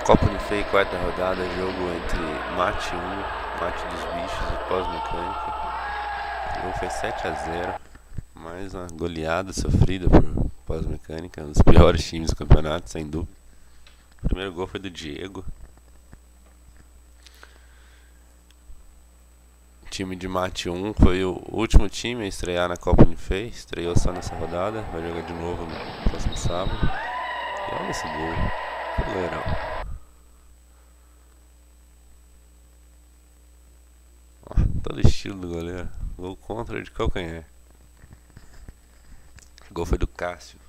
Copa do Feio, quarta rodada, jogo entre Mate 1, Mate dos Bichos e Pós-Mecânica. O jogo foi 7-0, mais uma goleada sofrida por Pós-Mecânica, um dos piores times do campeonato, sem dúvida. O primeiro gol foi do Diego. O time de Mate 1 foi o último time a estrear na Copa do Feio, estreou só nessa rodada, vai jogar de novo no próximo sábado. E olha esse gol, goleirão. Todo estilo do goleiro. Gol contra de calcanhar. O gol foi do Cássio.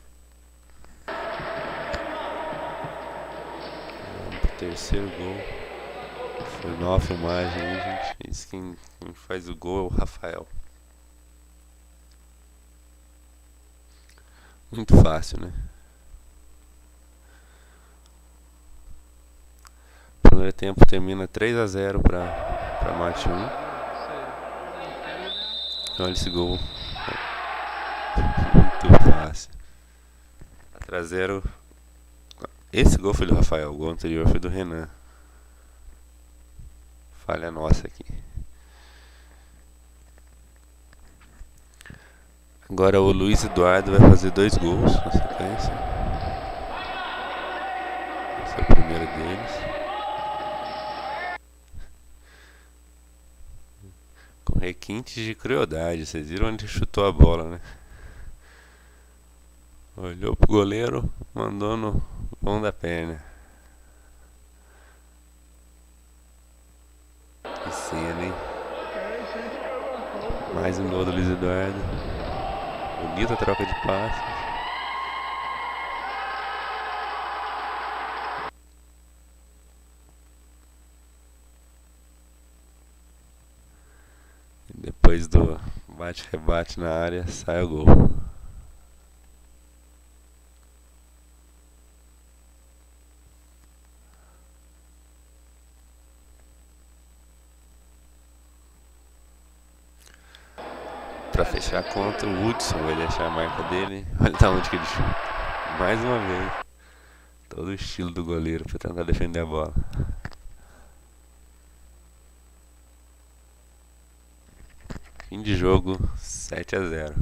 Vamos pro terceiro gol. Foi numa filmagem aí, gente. Esse quem faz o gol é o Rafael. Muito fácil, né? O primeiro tempo termina 3-0 pra Mate 1. Olha esse gol. Muito fácil. 4-0. Esse gol foi do Rafael. O gol anterior foi do Renan. Falha nossa aqui. Agora o Luiz Eduardo vai fazer 2 gols na sequência. Esse é o primeiro deles. Com requintes de crueldade. Vocês viram onde chutou a bola, né? Olhou pro goleiro, mandou no vão da perna. Que cena, hein? Mais um gol do Luiz Eduardo. Bonita troca de passes. E depois do bate-rebate na área, sai o gol. Pra fechar a conta, o Hudson vai deixar a marca dele. Olha da onde que ele chuta. Mais uma vez. Todo o estilo do goleiro pra tentar defender a bola. Fim de jogo, 7-0.